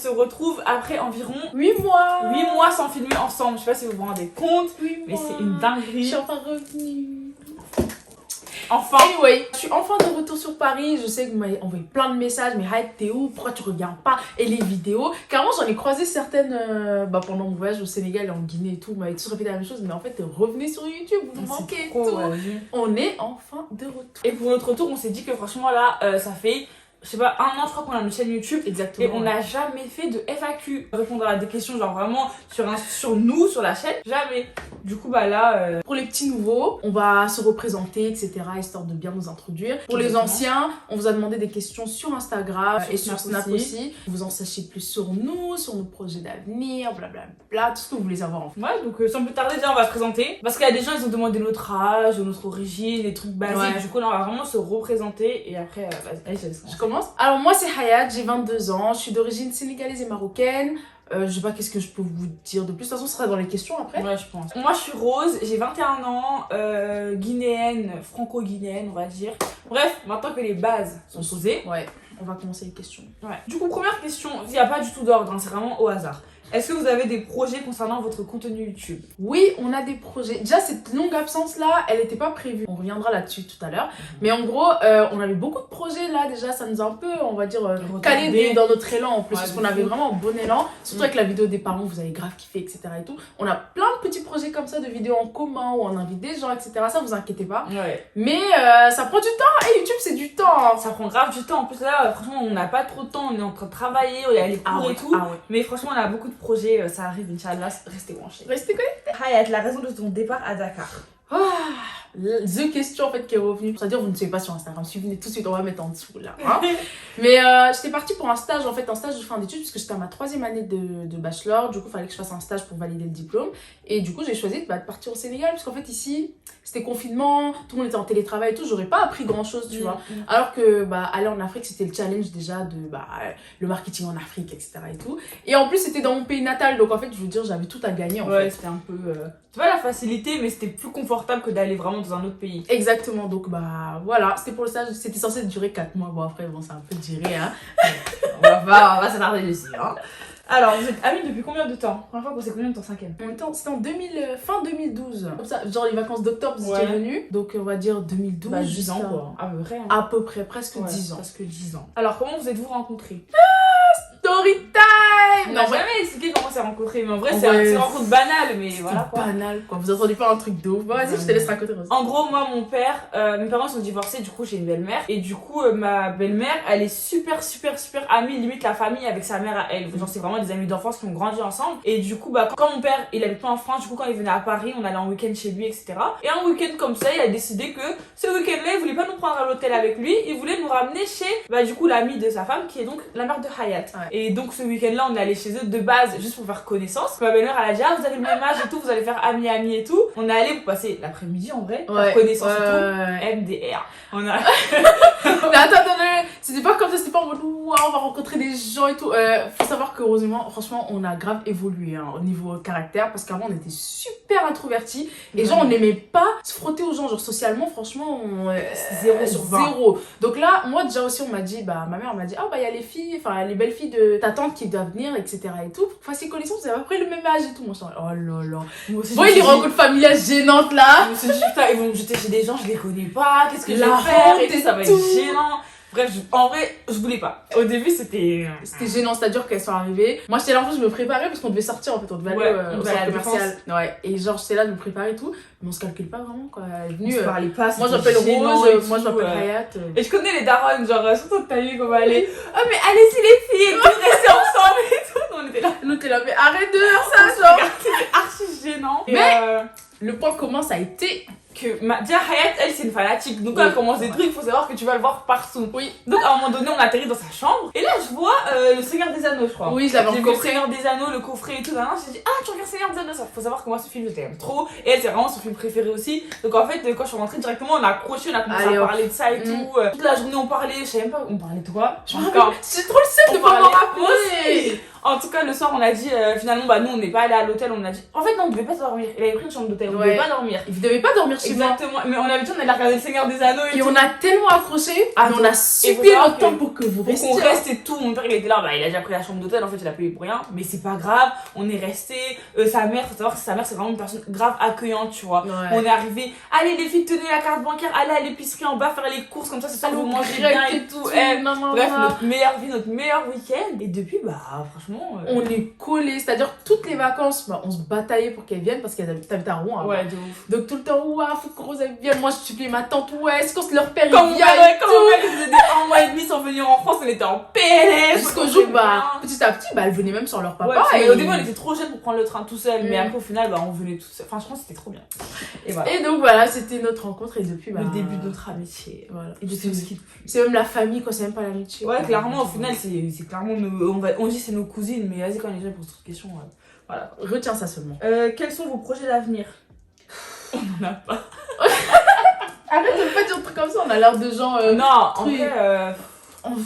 se retrouve après environ 8 mois. 8 mois sans filmer ensemble. Je sais pas si vous vous rendez compte, 8 mais mois. c'est une dinguerie. Je suis enfin revenue. Enfin. Anyway, je suis enfin de retour sur Paris. Je sais que vous m'avez envoyé plein de messages. Mais Hayat, t'es où? Pourquoi tu regardes pas? Et les vidéos? Carrément, j'en ai croisé certaines pendant mon voyage au Sénégal et en Guinée et tout. Vous m'avez tous répété la même chose. Mais en fait, revenez sur YouTube. Vous me manquez et tout. Ouais. On est enfin de retour. Et pour notre retour, on s'est dit que franchement là, ça fait, je sais pas, 1 an je crois qu'on a une chaîne YouTube. Exactement. Et on n'a jamais fait de FAQ. Répondre à des questions genre vraiment sur nous, sur la chaîne. Jamais. Du coup bah là... Pour les petits nouveaux, on va se représenter, etc. histoire de bien nous introduire. Pour les anciens, on vous a demandé des questions sur Instagram et sur Snap aussi. Vous en sachez plus sur nous, sur nos projets d'avenir, blablabla, tout ce que vous voulez savoir en fait. Ouais, donc sans plus tarder, déjà on va se présenter. Parce qu'il y a des gens, ils ont demandé notre âge, notre origine, des trucs basiques. Ouais. Du coup là, on va vraiment se représenter. Et après, vas-y, allez, je laisse Je commence. Alors moi c'est Hayat, j'ai 22 ans, je suis d'origine sénégalaise et marocaine. Je sais pas qu'est-ce que je peux vous dire de plus, de toute façon ce sera dans les questions après. Ouais, je pense. Moi je suis Rose, j'ai 21 ans, guinéenne, franco-guinéenne on va dire. Bref, maintenant que les bases sont posées. Ouais, on va commencer les questions. Ouais. Du coup, première question, il n'y a pas du tout d'ordre, hein, c'est vraiment au hasard. Est-ce que vous avez des projets concernant votre contenu YouTube? Oui, on a des projets. Déjà, cette longue absence-là, elle n'était pas prévue. On reviendra là-dessus tout à l'heure. Mais en gros, on avait beaucoup de projets là. Déjà, ça nous a un peu, on va dire, calé dans notre élan en plus. Ouais, parce qu'on avait vraiment un bon élan. Surtout avec la vidéo des parents, vous avez grave kiffé, etc. et tout. On a plein de petits projets comme ça, de vidéos en commun où on invite des gens, etc. Ça, vous inquiétez pas. Ouais. Mais ça prend du temps. Et YouTube, c'est du temps. Ça prend grave du temps. En plus, là, franchement, on n'a pas trop de temps. On est en train de travailler, il y a les cours et tout. Ah ouais. Mais franchement, on a beaucoup de projets. Ça arrive, Inch'Allah. Restez branchés. Restez connectés. Hayat, la raison de ton départ à Dakar. The question en fait qui est revenue. C'est-à-dire vous ne suivez pas sur Instagram, suivez tout de suite, on va mettre en dessous là. Hein. Mais j'étais partie pour un stage, en fait un stage de fin d'études puisque j'étais à ma 3e année de bachelor. Du coup il fallait que je fasse un stage pour valider le diplôme. Et du coup j'ai choisi de partir au Sénégal puisqu'en fait ici c'était confinement, tout le monde était en télétravail et tout, j'aurais pas appris grand chose tu vois. Alors que aller en Afrique c'était le challenge déjà de le marketing en Afrique etc. et tout. Et en plus c'était dans mon pays natal donc en fait je veux dire j'avais tout à gagner en fait. C'était un peu... C'est pas la facilité mais c'était plus confortable que d'aller vraiment dans un autre pays. Exactement, donc voilà, c'était pour le stage, c'était censé durer 4 mois, bon après bon c'est un peu duré hein. on va s'attarder dessus hein. Alors, vous êtes amis depuis combien de temps? Première fois qu'on s'est connus en 5e. C'était en fin 2012, comme ça, genre les vacances d'octobre vous étiez venus, donc on va dire 2012. 10 ans quoi, à peu près. Hein. À peu près, presque 10 ans. Presque 10 ans. Alors, comment vous êtes-vous rencontrés? Story time! On n'a jamais expliqué comment on s'est rencontrés, mais en vrai c'est une rencontre banale, mais voilà quoi. Banal quoi, vous attendez pas un truc de ouf. Bon, vas-y, je te laisse raconter. En gros, moi, mon père, mes parents sont divorcés, du coup j'ai une belle-mère. Et du coup, ma belle-mère, elle est super amie, limite la famille avec sa mère à elle. Genre, c'est vraiment des amis d'enfance qui ont grandi ensemble. Et du coup, quand mon père, il habite pas en France, du coup, quand il venait à Paris, on allait en week-end chez lui, etc. Et un week-end comme ça, il a décidé que ce week-end-là, il voulait pas nous prendre à l'hôtel avec lui, il voulait nous ramener chez, du coup, l'amie de sa femme, qui est donc la mère de Hayat. Ouais. Et donc, ce week-end-là, on est allé chez eux de base, juste pour faire connaissance. Ma belle-mère, elle a dit, ah, vous avez le même âge et tout, vous allez faire ami et tout. On est allé pour passer l'après-midi en vrai, faire connaissance et tout. MDR. On a. Mais attends, c'était pas comme ça, c'était pas en mode waouh, on va rencontrer des gens et tout. Faut savoir que heureusement, franchement, on a grave évolué hein, au niveau caractère parce qu'avant on était super introvertis et genre on n'aimait pas se frotter aux gens, genre socialement, franchement, 0 sur 0. Donc là, moi déjà aussi, on m'a dit, ma mère m'a dit, il y a les filles, enfin les belles filles de ta tante qui doivent venir, etc. et tout. Pour faire ses connaissances, vous avez à peu près le même âge et tout. Moi, je suis oh là là. Bon, les rencontres familiales gênantes là. Je me suis dit, putain, ils vont me jeter chez des gens, je les connais pas, qu'est-ce que je vais faire et tout, ça va être gênant. Bref, en vrai, je voulais pas. Au début, c'était gênant, c'est-à-dire qu'elles sont arrivées. Moi, j'étais là, en fait, je me préparais parce qu'on devait sortir, en fait, on devait aller au centre commercial. Ouais, et genre, j'étais là de me préparer et tout, mais on se calcule pas vraiment, quoi. Elle est venue. On se parlait pas, moi, j'appelle Rose, moi, je m'appelle Hayat. Et je connais les darons, genre, surtout que t'as vu comment elle est. Oh, mais allez-y, les filles, et puis restez ensemble et tout. On était là, mais arrête de faire ça, genre. C'était archi gênant. Mais le point commun, ça a été que déjà Hayat, elle, c'est une fanatique. Donc quand elle commence des trucs, il faut savoir que tu vas le voir partout. Oui. Donc à un moment donné, on atterrit dans sa chambre. Et là, je vois le Seigneur des Anneaux, je crois. Oui, je l'avais en coffret. Le Seigneur des Anneaux, le coffret et tout. J'ai dit, tu regardes Seigneur des Anneaux. Ça, faut savoir que moi, ce film, je l'aime trop. Et elle, c'est vraiment son film préféré aussi. Donc en fait, quand je suis rentrée directement, on a accroché, on a commencé à parler de ça et tout. Toute la journée, on parlait. Je savais même pas, on parlait de quoi. C'est trop le seul de pas m'en rappeler. En tout cas, le soir, on a dit finalement, nous, on n'est pas allé à l'hôtel. On a dit, en fait, non, on devait pas dormir. Il avait pris une chambre d'hôtel, on devait pas dormir. Il devait pas dormir Exactement. Mais on avait dit, on allait regarder le Seigneur des Anneaux et Et tout. on a tellement accroché, Ah, mais on a et suivi faut savoir notre temps que- pour que vous Pour restiez. qu'on reste et tout, mon père il était là, bah il a déjà pris la chambre d'hôtel, en fait il a payé pour rien, mais c'est pas grave, on est resté. Sa mère, faut savoir que sa mère c'est vraiment une personne grave accueillante, tu vois. Ouais. On est arrivé, allez les filles, tenez la carte bancaire, allez à l'épicerie en bas faire les courses, comme ça c'est ça Allez vous au mangez grec bien et et tout. tout. Eh, Non, non, bref, non. notre meilleure vie, notre meilleur week-end. Et depuis, bah franchement. On est collés, c'est-à-dire toutes les vacances, bah, on se bataillait pour qu'elles viennent parce qu'elles habitent à Rouen. Avant. Ouais, de ouf. Donc tout le temps, ouah, faut que Rose elle vienne. Moi je suppliais ma tante, ouais, est-ce qu'on se leur père Quand mon il vient père, et quand tout. mon père il faisait des 1 mois et demi sans venir en France, on était en PLS. Jusqu'au on jour, comprenait bah, rien. petit à petit, bah, elles venaient même sans leur papa. Ouais, parce que et... au début on était trop jeunes pour prendre le train tout seul, mais Mm. après au final bah on venait tout seul. Franchement c'était trop bien. Et voilà. Et donc voilà, c'était notre rencontre et depuis, bah, Le début de notre amitié. Voilà. Et depuis ce qui. C'est même la famille, quoi, c'est même pas l'amitié. Ouais, quoi. clairement au final c'est clairement on dit c'est nos cousines, mais vas-y quand les gens posent cette question. Voilà. Retiens ça seulement. Quels sont vos projets d'avenir? On en a pas. Arrête de pas dire un truc comme ça, on a l'air de gens. Non, en truc. vrai.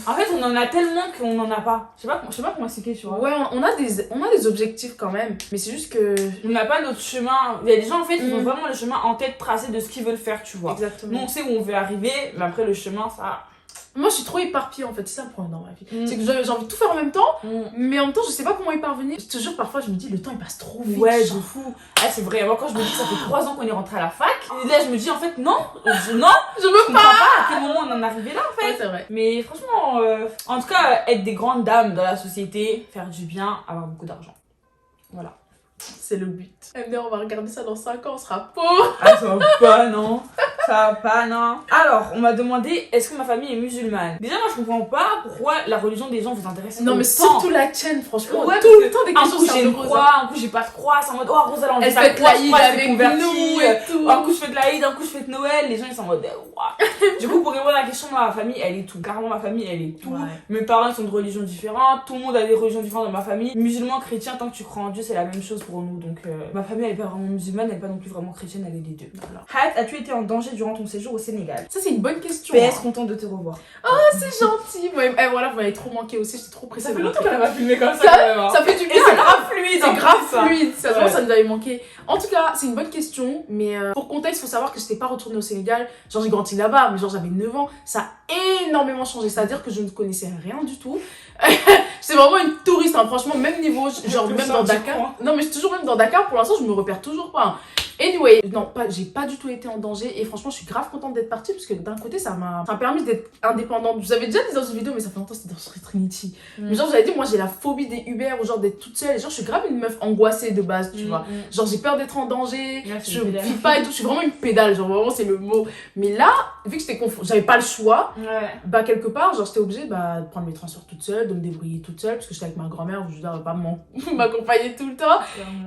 En fait, on en a tellement qu'on en a pas. Je sais pas comment expliquer, tu vois. Ouais, on a des objectifs quand même, mais c'est juste que. On n'a pas notre chemin. Il y a des gens en fait qui ont Mm. vraiment le chemin en tête tracé de ce qu'ils veulent faire, tu vois. Nous, Exactement. on sait où on veut arriver, mais après le chemin, ça. Moi, je suis trop éparpillée en fait, c'est ça le problème dans ma vie. Mm. C'est que j'ai envie de tout faire en même temps, mais en même temps, je sais pas comment y parvenir. Je te jure, parfois, je me dis, le temps il passe trop vite. Ouais, genre. de fou. Ah, c'est vrai. Moi, quand je me dis que ça fait 3 ans qu'on est rentré à la fac, et là, je me dis en fait, non, non, Je je veux comprends pas. pas à quel moment on en est arrivé là, en fait. Ouais, c'est vrai. Mais franchement, en tout cas, être des grandes dames dans la société, faire du bien, avoir beaucoup d'argent. Voilà. C'est le but. MD, on va regarder ça dans 5 ans, on sera pauvres. Ah, ça va pas, non. Ça va pas, non. Alors, on m'a demandé est-ce que ma famille est musulmane. Déjà, moi, je comprends pas pourquoi la religion des gens vous intéresse. Non, mais autant. surtout la tienne, franchement. Ouais, tout parce le que temps des Un questions coup, sur j'ai le une rose. croix, un coup, j'ai pas de croix. C'est en mode oh, Rose, elle a enlevé Elle sa fait de croix, la je Eid crois, elle s'est avec convertie. nous et tout. Un coup, je fais de la Eid, un coup, je fais de Noël. Les gens, ils sont en mode waouh. Du coup, pour répondre à la question, ma famille, elle est tout. Carrément, ma famille, elle est tout. Ouais. Mes parents ils sont de religions différentes. Tout le monde a des religions différentes dans ma famille. Musulmans, chrétiens, tant que tu crois en Dieu, c'est la même chose pour nous. Donc, ma famille, elle est pas vraiment musulmane, elle est pas non plus vraiment chrétienne, elle est les deux. Voilà. Hayat, as-tu été en danger durant ton séjour au Sénégal? Ça, c'est une bonne question. PS, hein. content de te revoir. C'est gentil. Ouais, voilà, vous m'avez trop manqué aussi, j'étais trop pressée. Ça fait de longtemps rentrer. qu'elle m'a filmé comme ça, Ça- quand même. Hein. Ça fait du Et bien. c'est grave fluide. en C'est grave plus, ça. fluide, ça, Ouais. ça nous avait manqué. En tout cas, c'est une bonne question, mais pour contexte, il faut savoir que je n'étais pas retournée au Sénégal. Genre, j'ai grandi là-bas, mais genre, j'avais 9 ans. Ça a énormément changé, c'est-à-dire que je ne connaissais rien du tout. C'est vraiment une touriste, hein. Franchement, même niveau, genre, Le même sort dans du Dakar. coin. Non, mais je suis toujours même dans Dakar, pour l'instant, je me repère toujours pas. hein. Anyway, non, j'ai pas du tout été en danger et franchement, je suis grave contente d'être partie parce que d'un côté, ça m'a permis d'être indépendante. Vous avez déjà dit dans une vidéo, mais ça fait longtemps, c'était dans Street Trinity. Mais genre, j'avais dit, moi, j'ai la phobie des Uber ou genre d'être toute seule. Et genre, je suis grave une meuf angoissée de base, tu vois. Genre, j'ai peur d'être en danger, Ouais, c'est je une pédale. vis pas et tout. Je suis vraiment une pédale, genre, vraiment, c'est le mot. Mais là, vu que j'avais pas le choix, Ouais. bah, quelque part, genre, j'étais obligée bah, de prendre mes transports toute seule, de me débrouiller toute seule, parce que j'étais avec ma grand-mère, je veux dire, elle va pas m'accompagner tout le temps.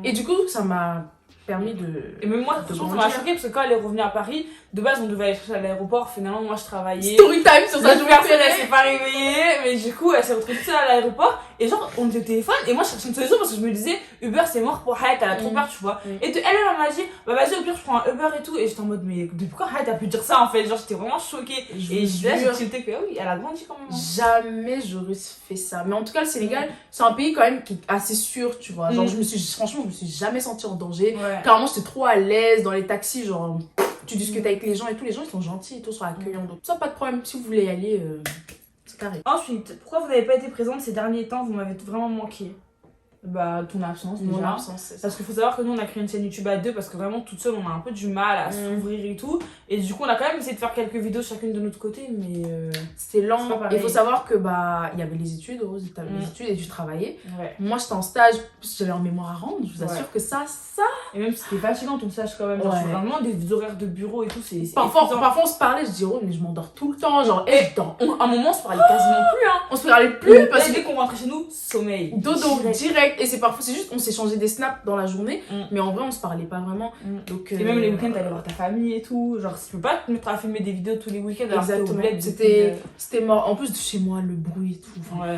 Et du coup, ça m'a permis de. Et même moi, de franchement, ça m'a grandir. choqué parce que quand elle est revenue à Paris, de base, on devait aller chercher à l'aéroport. Finalement, moi, je travaillais. Story time sur ça, Notre personne, elle s'est pas réveillée, mais du coup, elle s'est retrouvée toute seule à l'aéroport. Et genre, on était au téléphone, et moi, je cherchais une solution parce que je me disais, Uber, c'est mort pour Hayat, elle a trop peur, tu vois. Et elle m'a dit, bah vas-y, au pire, je prends un Uber et tout. Et j'étais en mode, mais depuis quand Hayat a pu dire ça en fait? Genre, j'étais vraiment choquée. Je Et vous là, j'ai jure. tilté que oui, elle a grandi quand même. hein. Jamais j'aurais fait ça. Mais en tout cas, le Sénégal, c'est un pays quand même qui est assez sûr, tu vois. Genre, franchement, je me suis jamais sentie en danger. Ouais. Carrément, j'étais trop à l'aise dans les taxis, genre, tu discutes avec les gens et tout. Les gens, ils sont gentils et tout, sont accueillants. Donc, ça, pas de problème. Si vous voulez y aller, c'est carré. Ensuite, pourquoi vous n'avez pas été présente ces derniers temps? Vous m'avez vraiment manqué. Bah, ton absence déjà. Mon absence, c'est ça. Parce qu'il faut savoir que nous on a créé une chaîne YouTube à deux parce que vraiment toute seule on a un peu du mal à s'ouvrir et tout. Et du coup on a quand même essayé de faire quelques vidéos chacune de notre côté mais C'était c'est lent. pas pareil. Il faut savoir que, bah, il y avait les études, Rose, t'avais les Mm. études et tu travaillais. ouais. Moi, j'étais en stage, parce que j'avais un mémoire à rendre. Je vous Ouais. assure que ça. Et même si c'était fatigant ton stage quand même. Genre Ouais. c'est vraiment des horaires de bureau et tout. C'est Parfois, épuisant. on se parlait, je dis, oh, mais je m'endors tout le temps. Genre, je dors. À un moment on se parlait quasiment plus hein. On se parlait plus parce Et que. dès qu'on rentrait chez nous, sommeil. Dodo, direct. Et c'est parfois, c'est juste, on s'est changé des snaps dans la journée, Mm. mais en vrai, on se parlait pas vraiment. Mm. Donc, Et même les week-ends t'allais voir ta famille et tout. Genre tu peux pas te mettre à filmer des vidéos tous les week-ends alors que t'es au Exactement. bled C'était mort. En plus de chez moi, le bruit et tout. Enfin, Ouais.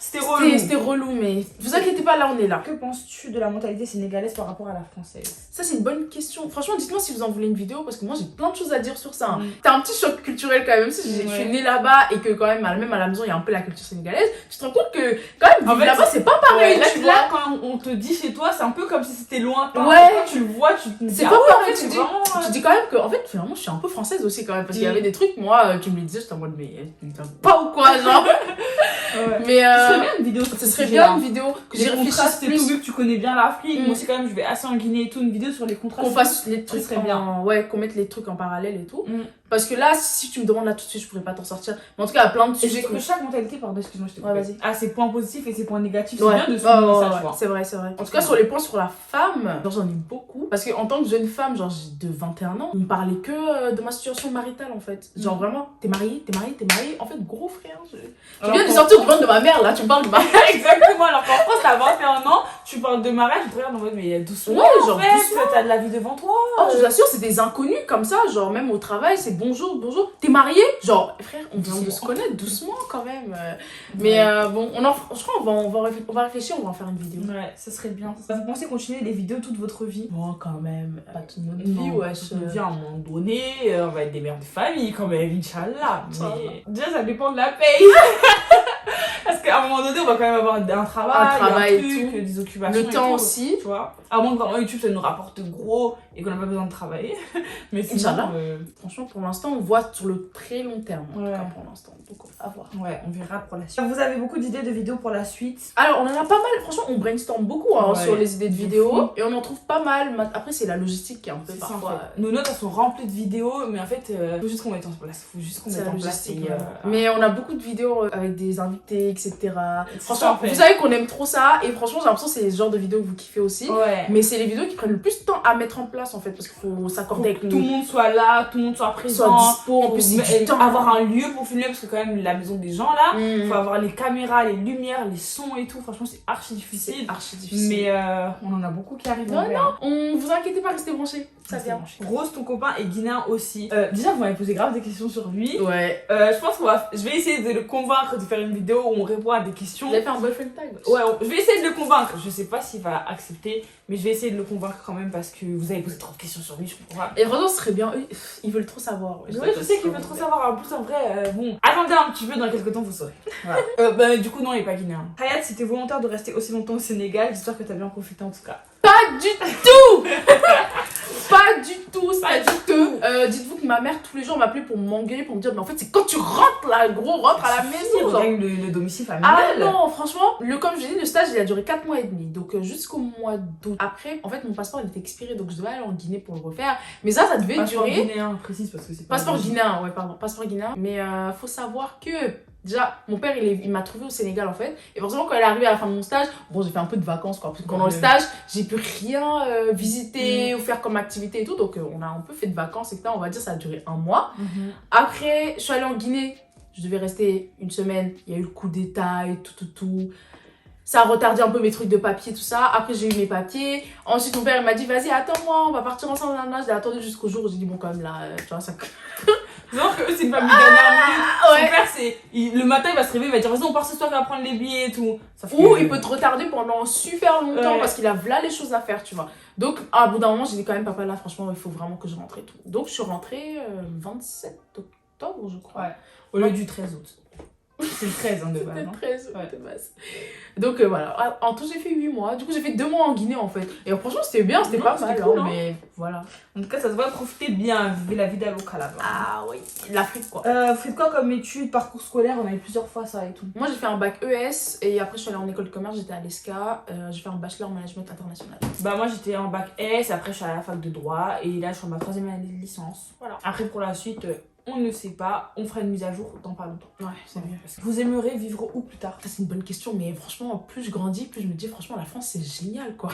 c'était relou. C'était relou, mais vous inquiétez pas, là on est là. Que penses-tu de la mentalité sénégalaise par rapport à la française? Ça, c'est une bonne question. Franchement, dites-moi si vous en voulez une vidéo parce que moi j'ai plein de choses à dire sur ça. T'as un petit choc culturel quand même, même si je suis née là-bas et que quand même à la maison il y a un peu la culture sénégalaise. Tu te rends compte que quand même vivre là-bas c'est pas pareil. Là, tu vois, quand on te dit chez toi, c'est un peu comme si c'était lointain. Ouais. Quand tu le vois, tu te dis. C'est pas pareil. Tu dis quand même que en fait finalement je suis un peu française aussi quand même parce qu'il y avait des trucs moi tu me les disais j'étais en mode mais pas ou quoi genre. Mais ce serait bien une vidéo. Ce serait bien une vidéo que j'y réfléchisse plus. Tout vu que tu connais bien l'Afrique. Moi aussi quand même je vais assez en Guinée et tout, une vidéo sur les contrastes. Qu'on fasse les trucs qu'on mette les trucs en parallèle et tout. Parce que là, si tu me demandes là tout de suite, je pourrais pas t'en sortir. Mais en tout cas, il y a plein de sujets que chaque mentalité, pardon, excuse-moi, je te coupe. Vas-y. Ah, ses points positifs et ses points négatifs. C'est bien de souligner ça, tu vois. C'est vrai, c'est vrai. En tout cas, sur les points sur la femme, genre j'en ai beaucoup. Parce qu'en tant que jeune femme, genre de 21 ans, on me parlait que de ma situation maritale en fait. Genre vraiment, t'es mariée. En fait, gros frère, je viens de sortir du ventre de ma mère là, tu me parles de mariage. Exactement, alors qu'en France, t'as 21 ans, tu parles de mariage, tu te regardes en mode, mais doucement. Ouais, genre en fait, doucement. T'as de la vie devant toi. Oh, je vous assure, c'est des inconnus comme ça, genre même au travail, c'est bonjour. T'es marié? Genre, frère, on vient de se connaître doucement quand même. Mais bon, je crois on va réfléchir, on va en faire une vidéo. Ouais, ça serait bien. Vous pensez continuer les vidéos toute votre vie? Bon, quand même, pas toute notre vie, ouais. Toute notre vie, à un moment donné, on va être des mères de famille quand même, Inch'Allah. Mais déjà, ça dépend de la paye. Parce qu'à un moment donné, on va quand même avoir un travail et tout. Des occupations. Le temps aussi. Tu vois. À moins que vraiment YouTube, ça nous rapporte gros et qu'on n'a pas besoin de travailler. Mais sinon, franchement, pour l'instant, on voit sur le très long terme. En tout cas, pour l'instant. Donc, à voir. Ouais, on verra pour la suite. Vous avez beaucoup d'idées de vidéos pour la suite? Alors, on en a pas mal. Franchement, on brainstorm beaucoup sur les idées de vidéos. Et on en trouve pas mal. Après, c'est la logistique qui est un peu parfois. En fait. Nos notes, elles sont remplies de vidéos. Mais en fait, faut juste qu'on mette en place. Mais on a beaucoup de vidéos avec des invités, etc. Franchement, vous savez qu'on aime trop ça. Et franchement, j'ai l'impression que c'est le genre de vidéos que vous kiffez aussi. Ouais. Mais c'est les vidéos qui prennent le plus de temps à mettre en place en fait. Parce qu'il faut s'accorder avec tout le monde soit là, tout le monde soit présent. Soit dispo. En plus, c'est du temps. Avoir un lieu pour filmer. Parce que quand même, la maison des gens là, faut avoir les caméras, les lumières, les sons et tout. Franchement, c'est archi difficile. Mais on en a beaucoup qui arrivent. Non, vous inquiétez pas, restez branchés. Ça vient. Rose, ton copain, est guinéen aussi. Déjà, vous m'avez posé grave des questions sur lui. Ouais. Je pense je vais essayer de le convaincre de faire une vidéo où on répond à des questions. Vous allez faire un boyfriend tag? Ouais, je vais essayer de le convaincre. Je sais pas s'il va accepter, mais je vais essayer de le convaincre quand même parce que vous avez posé trop de questions sur lui, je comprends pas. Et franchement, ce serait bien. Ils veulent trop savoir. Ouais, je sais qu'ils veulent trop savoir. En plus, en vrai, bon, attendez un petit peu, dans quelques temps, vous saurez. Voilà. Du coup, non, il est pas guinéen. Hayat, si t'es volontaire de rester aussi longtemps au Sénégal, j'espère que t'as bien profité en tout cas. Pas du tout. Pas du tout, dites-vous que ma mère tous les jours m'appelait pour m'engueuler, pour me dire mais en fait c'est quand tu rentres là, gros, rentre à la maison. Genre le domicile familial. Ah non, franchement, comme je dis, le stage il a duré 4 mois et demi, donc jusqu'au mois d'août. Après, en fait mon passeport il était expiré, donc je devais aller en Guinée pour le refaire. Mais ça devait passeport durer. Passeport guinéen, précise parce que c'est pas. Passeport guinéen, ouais, pardon, passeport guinéen. Mais faut savoir que. Déjà, mon père, il m'a trouvé au Sénégal en fait. Et forcément, quand elle est arrivée à la fin de mon stage, bon, j'ai fait un peu de vacances quoi. Parce que pendant le stage, j'ai pu rien visiter ou faire comme activité et tout. Donc, on a un peu fait de vacances, etc. On va dire, ça a duré 1 mois. Après, je suis allée en Guinée. Je devais rester 1 semaine. Il y a eu le coup d'état et tout. Ça a retardé un peu mes trucs de papier, tout ça. Après, j'ai eu mes papiers. Ensuite, mon père, il m'a dit, vas-y, attends-moi, on va partir ensemble. Je l'ai attendu jusqu'au jour où j'ai dit, bon, quand même, là, tu vois, ça. Genre que c'est une famille dernière minute. Son père, le matin, il va se réveiller, il va dire, vas-y, on part ce soir, il va prendre les billets et tout. Ou il peut te retarder pendant super longtemps parce qu'il a là les choses à faire, tu vois. Donc, à bout d'un moment, j'ai dit quand même, papa, là, franchement, il faut vraiment que je rentre et tout. Donc, je suis rentrée 27 octobre, je crois. Ouais. Au lieu du 13 août. C'est le 13 de base. C'est le 13 de base. Donc voilà, en tout j'ai fait 8 mois. Du coup j'ai fait 2 mois en Guinée en fait. Et franchement c'était bien, c'était pas mal. Cool, mais voilà. En tout cas ça se voit, profiter bien, vivre la vie d'avocat là-bas. Ah oui, l'Afrique quoi. Vous faites quoi comme études, parcours scolaire? On a eu plusieurs fois ça et tout. Moi j'ai fait un bac ES et après je suis allée en école de commerce, j'étais à l'ESCA. J'ai fait un bachelor en management international. Bah moi j'étais en bac S, après je suis allée à la fac de droit et là je suis en ma 3e année de licence. Voilà. Après pour la suite... on ne sait pas, on fera une mise à jour dans pas longtemps. Ouais, c'est mieux. Vous aimeriez vivre où plus tard? Ça, c'est une bonne question, mais franchement, plus je grandis, plus je me dis, franchement, la France, c'est génial, quoi.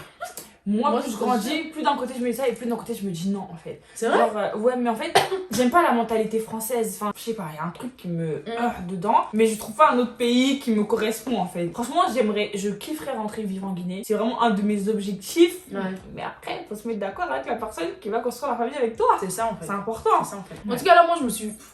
Moi, plus je grandis, plus d'un côté je me dis ça et plus d'un côté je me dis non, en fait. C'est vrai? Genre, ouais, mais en fait, j'aime pas la mentalité française. Enfin, je sais pas, il y a un truc qui me heurte dedans, mais je trouve pas un autre pays qui me correspond, en fait. Franchement, je kifferais rentrer vivre en Guinée. C'est vraiment un de mes objectifs. Ouais. Mais après, faut se mettre d'accord avec la personne qui va construire la famille avec toi. C'est ça, en fait. C'est important. C'est ça, en fait. En tout cas, là, moi,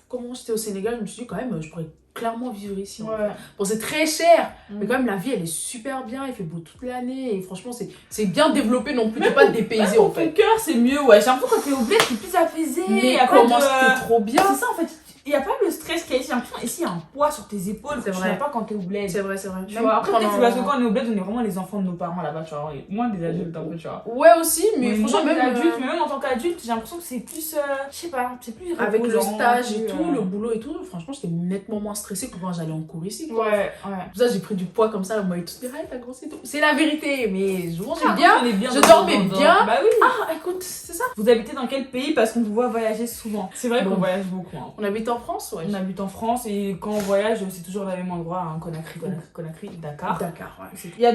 comment j'étais au Sénégal, je me suis dit, quand même, je pourrais clairement vivre ici. En Ouais. fait. Bon, c'est très cher, mais Mm. quand même, la vie, elle est super bien. Il fait beau toute l'année. Et franchement, c'est bien développé non plus. T'es pas dépaysé, en Ton fait. cœur, c'est mieux, ouais. J'ai l'impression que quand t'es au bled, t'es plus apaisé. Mais y a comment pas de... c'était trop bien. C'est ça, en fait. Il y a pas le stress qu'il y a ici. J'ai l'impression ici, il y a un poids sur tes épaules C'est que tu vrai. n'as pas quand t'es au bled. C'est vrai, c'est vrai. Tu Même vois, après, peut-être pendant- c'est parce que quand on est au bled, on est vraiment les enfants de nos parents là-bas, tu vois. Et moins des adultes, un peu, tu vois. Ouais, aussi, mais Oui, franchement, moins des même adultes, mais même en tant qu'adulte, j'ai l'impression que c'est plus. Je sais pas, c'est plus. avec le reposant, stage et plus, tout, le boulot et tout, franchement, j'étais nettement moins stressée que quand j'allais en cours ici. Quoi. Ouais, ouais. Pour ça, j'ai pris du poids comme ça, moi et tout. Ah, t'as grossi et tout. C'est la vérité, mais je mangeais Ah, bien. on est bien je dans- dormais dans- bien. Bah oui. Ah, écoute, c'est ça. Vous habitez dans quel pays? Parce qu'on vous voit voyager souvent. C'est vrai Bon. qu'on voyage beaucoup. Hein. On habite en France, ouais. On habite en France et quand on voyage, c'est toujours le même endroit, hein, Conakry, Dakar. Dakar, ouais. Il y a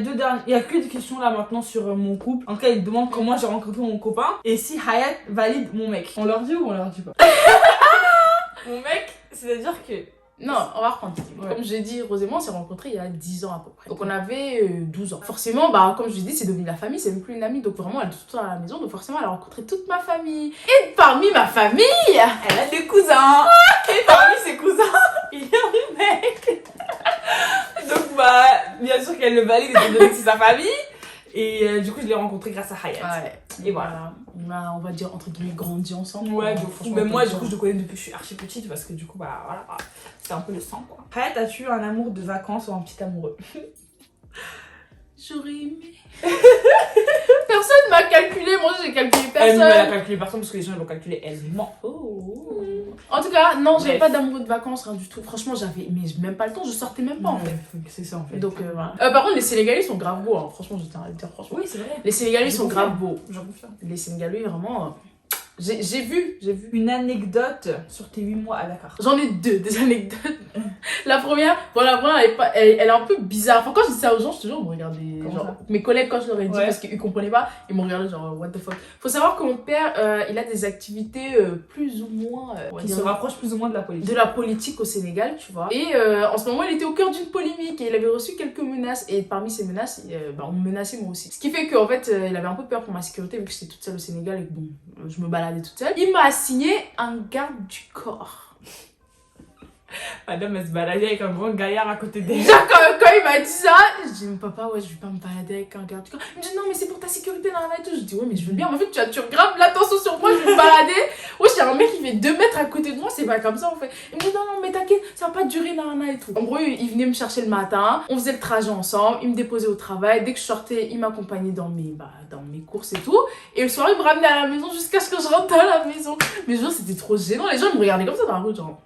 il y a que des questions là maintenant sur mon couple. En tout cas, ils demandent comment j'ai rencontré mon copain et si Hayat valide mon mec. On leur dit ou on leur dit pas? Mon mec, c'est-à-dire que Non, on va reprendre. Ouais. Comme j'ai dit, Rosément, on s'est rencontrés il y a 10 ans à peu près. Donc on avait 12 ans. Forcément, bah, comme je l'ai dit, c'est devenu la famille, c'est même plus une amie. Donc vraiment, elle est tout le temps à la maison. Donc forcément, elle a rencontré toute ma famille. Et parmi ma famille, elle a des cousins. Et parmi ses cousins, il y a mon mec. Donc bah, bien sûr qu'elle le valide étant donné que c'est sa famille. Et du coup, je l'ai rencontré grâce à Hayat. ouais. Et voilà. On va dire, entre guillemets, grandi ensemble. Ouais, quoi. de fou. Franchement, Mais moi, comme du ça. coup, je le connais depuis que je suis archi petite parce que du coup, bah voilà, c'est un peu le sang quoi. Hayat, as-tu un amour de vacances ou un petit amoureux? J'aurais aimé. Personne m'a calculé, moi j'ai calculé Elle a personne. calculé personne parce que les gens ils l'ont calculé elle ment. En tout cas, non, j'avais Bref. pas d'amoureux de vacances, rien du tout. Franchement, j'avais mais même pas le temps, je sortais même pas en fait. C'est ça en fait. Donc voilà. Par contre, les Sénégalais sont grave beaux, hein. Franchement, je tiens à le dire, franchement. oui, c'est vrai. Les Sénégalais Je sont confirme. grave beaux. J'en confirme. Les Sénégalais, vraiment. J'ai vu. Une anecdote sur tes 8 mois à Dakar. J'en ai deux, des anecdotes. La première, elle est un peu bizarre. Enfin, quand je dis ça aux gens, je te jure, ils me regardaient. Comment Genre, ça mes collègues, quand je leur ai dit, Ouais. parce qu'ils comprenaient pas, ils m'ont regardé genre, what the fuck. Faut savoir que mon père, il a des activités plus ou moins. On va Qui dire, se rapproche plus ou moins de la politique. de la politique au Sénégal, tu vois. Et en ce moment, il était au cœur d'une polémique et il avait reçu quelques menaces. Et parmi ces menaces, on me menaçait moi aussi. Ce qui fait qu'en fait, il avait un peu peur pour ma sécurité vu que j'étais toute seule au Sénégal et que bon, je me baladais toute seule. Il m'a assigné un garde du corps. Madame elle se baladait avec un grand gaillard à côté d'elle. Déjà, quand il m'a dit ça, je dis, papa, ouais, je vais pas me balader avec un garde du corps. Il me dit, non, mais c'est pour ta sécurité, là, et tout. Je dis, ouais, mais je veux bien. Mais en fait, tu graves l'attention sur moi, je vais me balader. Ouais, j'ai un mec qui fait 2 mètres à côté de moi, c'est pas comme ça, en fait. Il me dit, non, non, mais t'inquiète, ça va pas durer, là, et tout. En gros, il venait me chercher le matin, on faisait le trajet ensemble, il me déposait au travail. Dès que je sortais, il m'accompagnait dans mes courses et tout. Et le soir, il me ramenait à la maison jusqu'à ce que je rentre à la maison. Mais genre, c'était trop gênant. Les gens ils me regardaient comme ça dans la rue, genre.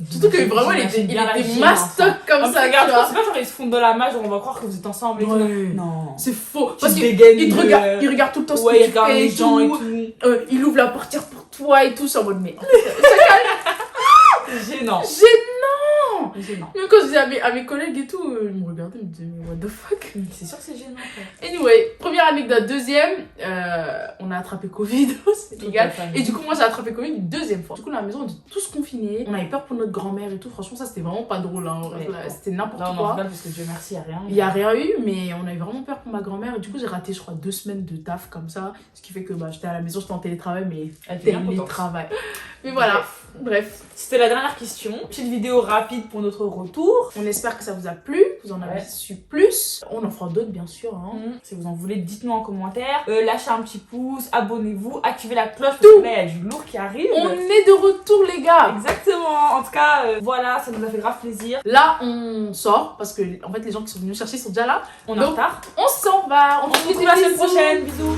Surtout que vraiment, il était mastoc comme ça, tu regarde, vois. c'est pas genre ils se font de la mage, on va croire que vous êtes ensemble et tout. Ouais. Non. C'est faux. Tu Parce te qu'il dégaines il te de- regarde, il regarde tout le temps ce Ouais, que il tu regarde fais les et gens et tout. tout. Il ouvre la portière pour toi et tout. C'est en mode, mais C'est gênant. gênant. Gênant. Même quand je disais à mes collègues et tout, ils me regardaient, ils me disaient, mais what the fuck. C'est sûr que c'est gênant. Quoi. Anyway, première anecdote. Deuxième, on a attrapé Covid au Sénégal. Et du coup, moi, j'ai attrapé Covid une deuxième fois. Du coup, dans la maison, on était tous confinés. On avait peur pour notre grand-mère et tout. Franchement, ça, c'était vraiment pas drôle. Hein. Ouais, Là, ouais. c'était n'importe Là on en quoi. rigole parce que Dieu merci, il n'y a rien. Il n'y a rien eu, mais on avait vraiment peur pour ma grand-mère. Et du coup, j'ai raté, je crois, 2 semaines de taf comme ça. Ce qui fait que j'étais à la maison, j'étais en télétravail, mais Elle était bien contente. télétravail. Mais voilà, bref. C'était la dernière question. Petite vidéo rapide pour notre retour. On espère que ça vous a plu, que vous en avez Ouais. su plus. On en fera d'autres, bien sûr. Hein. Si vous en voulez, dites-nous en commentaire. Lâchez un petit pouce, abonnez-vous, activez la cloche parce Tout. que là, il y a du lourd qui arrive. On est de retour, les gars. Exactement. En tout cas, voilà, ça nous a fait grave plaisir. Là, on sort parce que en fait, les gens qui sont venus chercher sont déjà là. On est en Donc, retard. On s'en va. On se fait retrouve des la semaine bisous. prochaine. Bisous.